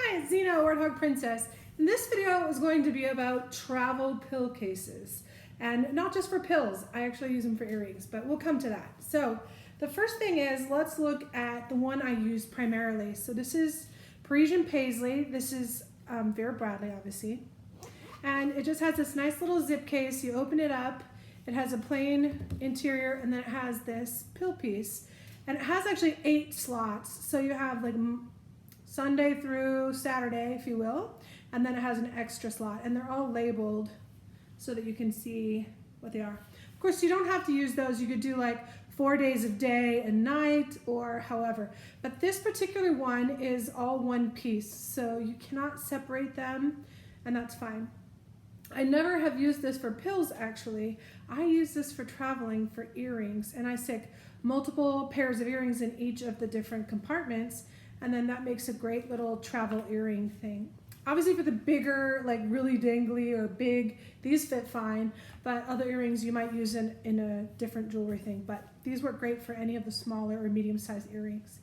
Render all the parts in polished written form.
Hi, it's Zena, Warthog Princess. And this video is going to be about travel pill cases. And not just for pills, I actually use them for earrings, but we'll come to that. So the first thing is, let's look at the one I use primarily. So this is Parisian Paisley. This is Vera Bradley, obviously. And it just has this nice little zip case. You open it up, it has a plain interior, and then it has this pill piece. And it has actually 8 slots. So you have like Sunday through Saturday, if you will, and then it has an extra slot, and they're all labeled so that you can see what they are. Of course, you don't have to use those. You could do like 4 days of day and night or however, but this particular one is all one piece, so you cannot separate them, and that's fine. I never have used this for pills, actually. I use this for traveling for earrings, and I stick multiple pairs of earrings in each of the different compartments, and then that makes a great little travel earring thing. Obviously for the bigger, like really dangly or big, these fit fine, but other earrings you might use in a different jewelry thing, but these work great for any of the smaller or medium-sized earrings.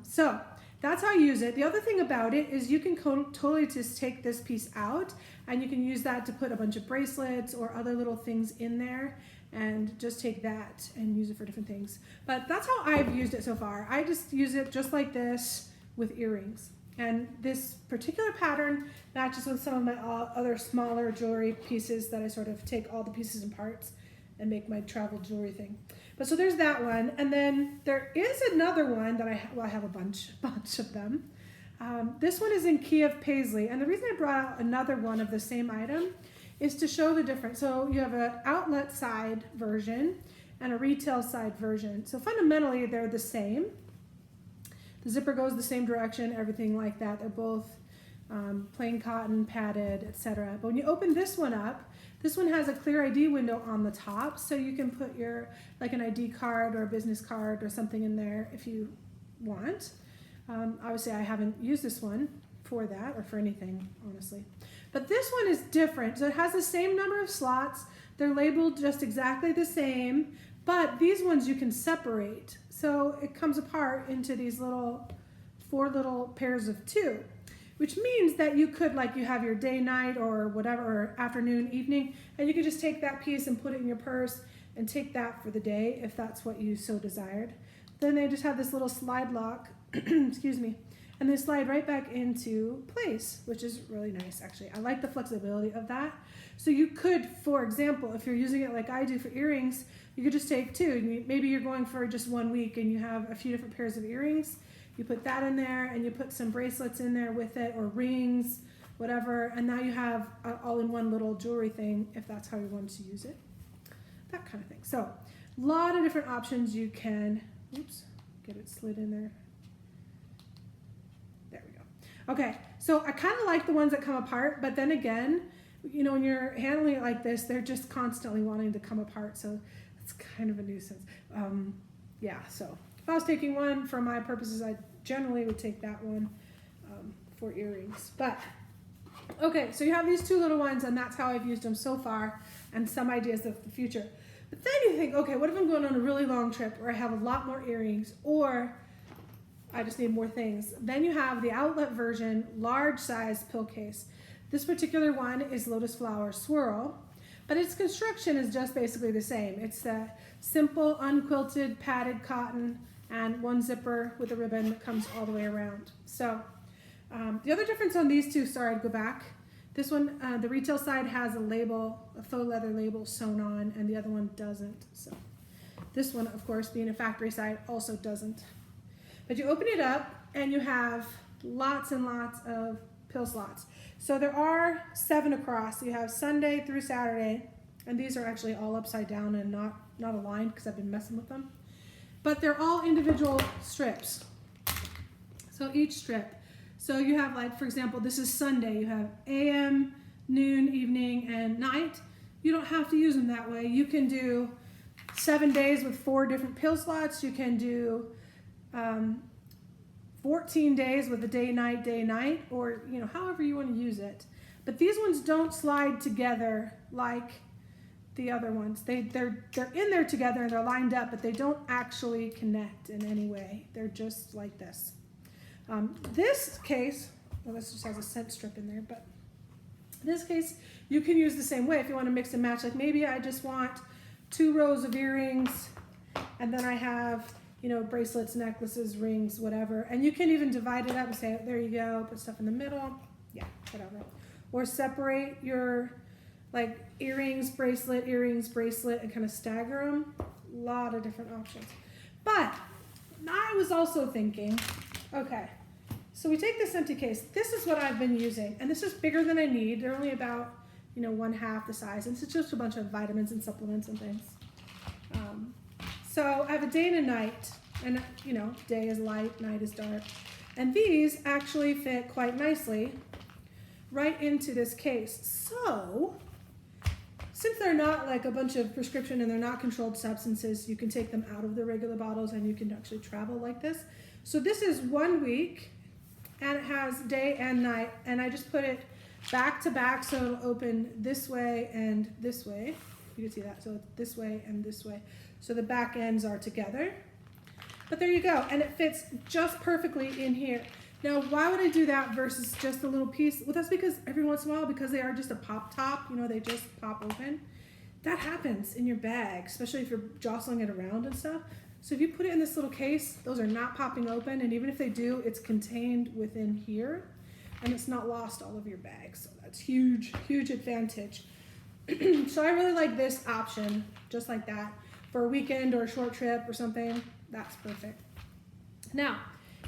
So that's how I use it. The other thing about it is you can totally just take this piece out, and you can use that to put a bunch of bracelets or other little things in there, and just take that and use it for different things. But that's how I've used it so far. I just use it just like this with earrings. And this particular pattern matches with some of my other smaller jewelry pieces that I sort of take all the pieces and parts and make my travel jewelry thing. But so there's that one. And then there is another one that I have a bunch of them. This one is in Kiev Paisley. And the reason I brought out another one of the same item is to show the difference. So you have an outlet side version and a retail side version. So fundamentally they're the same. The zipper goes the same direction, everything like that. They're both plain cotton, padded, etc. But when you open this one up, this one has a clear ID window on the top, so you can put your like an ID card or a business card or something in there if you want. Obviously I haven't used this one for that or for anything, honestly. But this one is different. So it has the same number of slots. They're labeled just exactly the same, but these ones you can separate. So it comes apart into these four little pairs of 2, which means that you could, like, you have your day, night, or whatever, or afternoon, evening, and you could just take that piece and put it in your purse and take that for the day if that's what you so desired. Then they just have this little slide lock, excuse me, and they slide right back into place, which is really nice, actually. I like the flexibility of that. So you could, for example, if you're using it like I do for earrings, you could just take 2. Maybe you're going for just 1 week and you have a few different pairs of earrings. You put that in there and you put some bracelets in there with it, or rings, whatever, and now you have all-in-one little jewelry thing if that's how you want to use it. That kind of thing. So a lot of different options you can, oops, get it slid in there. There we go. Okay, so I kind of like the ones that come apart, but then again, you know, when you're handling it like this, they're just constantly wanting to come apart, so it's kind of a nuisance. Yeah, so if I was taking one for my purposes, I generally would take that one for earrings. But okay, so you have these 2 little ones, and that's how I've used them so far, and some ideas of the future. But then you think, okay, what if I'm going on a really long trip where I have a lot more earrings, or I just need more things? Then you have the outlet version, large size pill case. This particular one is Lotus Flower Swirl, but its construction is just basically the same. It's a simple, unquilted, padded cotton, and 1 zipper with a ribbon that comes all the way around. So the other difference on these 2, sorry, I'd go back. This one, the retail side has a label, a faux leather label sewn on, and the other one doesn't. So this one, of course, being a factory side, also doesn't. But you open it up, and you have lots and lots of pill slots. So there are 7 across. You have Sunday through Saturday, and these are actually all upside down and not aligned because I've been messing with them. But they're all individual strips. So each strip. So you have, like, for example, this is Sunday. You have AM, noon, evening, and night. You don't have to use them that way. You can do 7 days with 4 different pill slots. You can do 14 days with a day, night, or, you know, however you want to use it. But these ones don't slide together like the other ones. They're in there together and they're lined up, but they don't actually connect in any way. They're just like this. This case Well, this just has a scent strip in there, but in this case, you can use the same way if you want to mix and match. Like maybe I just want 2 rows of earrings, and then I have, you know, bracelets, necklaces, rings, whatever. And you can even divide it up and say, there you go, put stuff in the middle. Yeah, whatever. Or separate your like earrings, bracelet, and kind of stagger them. A lot of different options. But I was also thinking, okay, so we take this empty case. This is what I've been using, and this is bigger than I need. They're only about, you know, 1/2 the size, and it's just a bunch of vitamins and supplements and things. So I have a day and a night, and you know, day is light, night is dark, and these actually fit quite nicely right into this case. So since they're not like a bunch of prescription and they're not controlled substances, you can take them out of the regular bottles and you can actually travel like this. So this is 1 week, and it has day and night, and I just put it back to back so it'll open this way and this way. You can see that, so it's this way and this way. So the back ends are together. But there you go, and it fits just perfectly in here. Now, why would I do that versus just a little piece? Well, that's because every once in a while, because they are just a pop top, you know, they just pop open. That happens in your bag, especially if you're jostling it around and stuff. So if you put it in this little case, those are not popping open, and even if they do, it's contained within here, and it's not lost all over your bag. So that's huge, huge advantage. So I really like this option, just like that, for a weekend or a short trip or something. That's perfect. Now,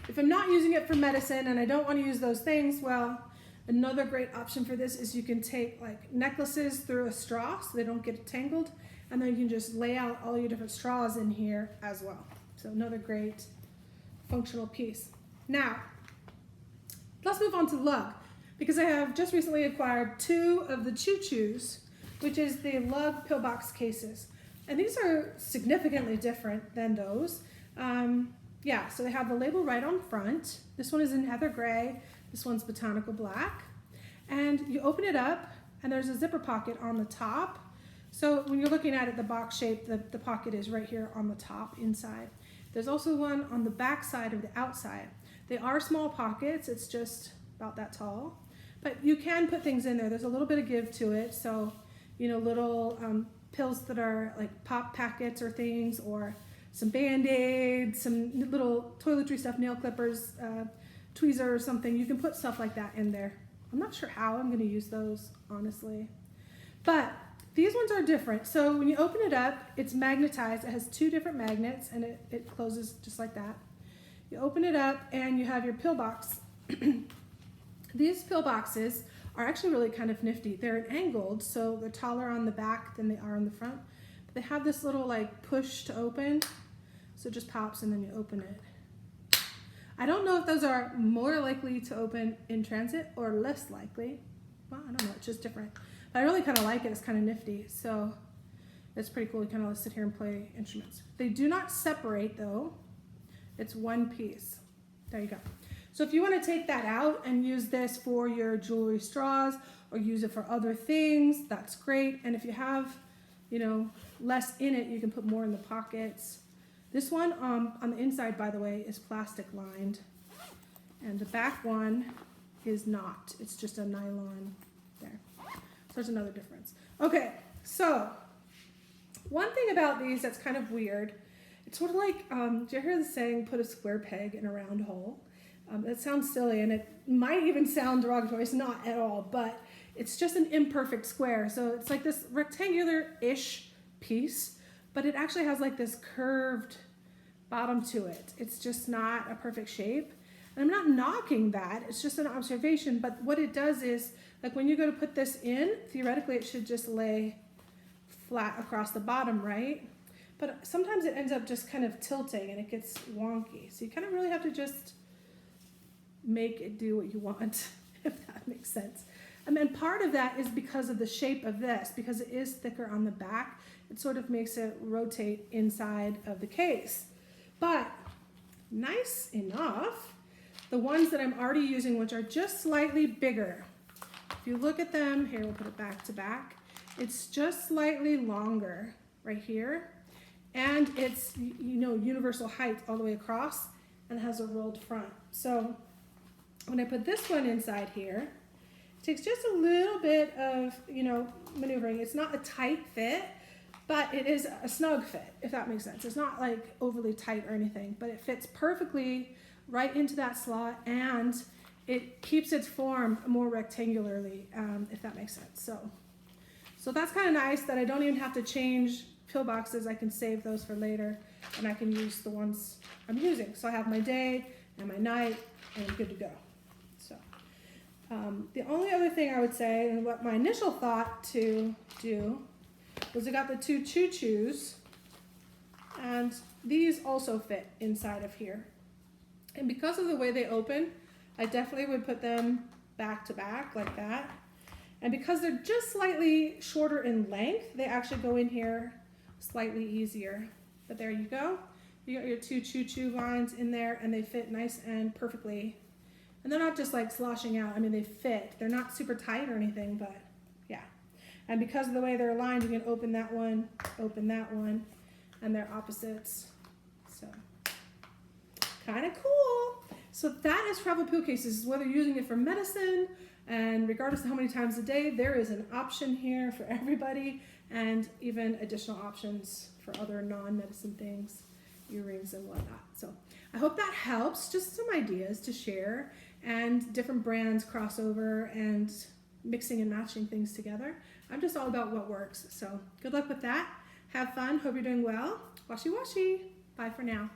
if I'm not using it for medicine and I don't want to use those things, well, another great option for this is you can take like necklaces through a straw so they don't get tangled, and then you can just lay out all your different straws in here as well. So another great functional piece. Now, let's move on to Lug, because I have just recently acquired 2 of the Choo Choos, which is the Lug pillbox cases. And these are significantly different than those. Yeah, so they have the label right on front. This one is in heather gray. This one's botanical black. And you open it up, and there's a zipper pocket on the top. So when you're looking at it, the box shape, the pocket is right here on the top inside. There's also one on the back side of the outside. They are small pockets. It's just about that tall. But you can put things in there. There's a little bit of give to it. So, you know, little pills that are like pop packets or things, or some Band-Aids, some little toiletry stuff, nail clippers, tweezer or something. You can put stuff like that in there. I'm not sure how I'm going to use those, honestly. But these ones are different. So when you open it up, it's magnetized. It has 2 different magnets, and it closes just like that. You open it up, and you have your pill box. These pill boxes are actually really kind of nifty. They're angled, so they're taller on the back than they are on the front. But they have this little like push to open, so it just pops and then you open it. I don't know if those are more likely to open in transit or less likely. Well, I don't know, it's just different. But I really kind of like it. It's kind of nifty, so it's pretty cool. You kind of sit here and play instruments. They do not separate though. It's one piece. There you go. So if you want to take that out and use this for your jewelry straws or use it for other things, that's great. And if you have, you know, less in it, you can put more in the pockets. This one on the inside, by the way, is plastic lined, and the back one is not. It's just a nylon there. So there's another difference. Okay, so one thing about these that's kind of weird, it's sort of like, do you hear the saying, put a square peg in a round hole? That sounds silly, and it might even sound derogatory. It's not at all, but it's just an imperfect square. So it's like this rectangular-ish piece, but it actually has like this curved bottom to it. It's just not a perfect shape. And I'm not knocking that. It's just an observation. But what it does is, like when you go to put this in, theoretically it should just lay flat across the bottom, right? But sometimes it ends up just kind of tilting and it gets wonky. So you kind of really have to just make it do what you want, if that makes sense. And then part of that is because of the shape of this, because it is thicker on the back, it sort of makes it rotate inside of the case. But nice enough, the ones that I'm already using, which are just slightly bigger, if you look at them, here we'll put it back to back, it's just slightly longer right here, and it's, you know, universal height all the way across, and has a rolled front. So when I put this one inside here, it takes just a little bit of, maneuvering. It's not a tight fit, but it is a snug fit, if that makes sense. It's not like overly tight or anything, but it fits perfectly right into that slot, and it keeps its form more rectangularly, if that makes sense. So that's kind of nice that I don't even have to change pill boxes. I can save those for later, and I can use the ones I'm using. So I have my day and my night, and I'm good to go. So the only other thing I would say, and what my initial thought to do, was I got the two Choo Choos, and these also fit inside of here. And because of the way they open, I definitely would put them back to back like that. And because they're just slightly shorter in length, they actually go in here slightly easier. But there you go. You got your two Choo Choo lines in there, and they fit nice and perfectly. And they're not just like sloshing out. I mean, they fit. They're not super tight or anything, but yeah. And because of the way they're aligned, you can open that one, and they're opposites. So kind of cool. So that is travel pillowcases. Whether you're using it for medicine, and regardless of how many times a day, there is an option here for everybody, and even additional options for other non-medicine things, earrings and whatnot. So I hope that helps. Just some ideas to share, and different brands crossover and mixing and matching things together. I'm just all about what works. So good luck with that. Have fun. Hope you're doing well. Washi washi. Bye for now.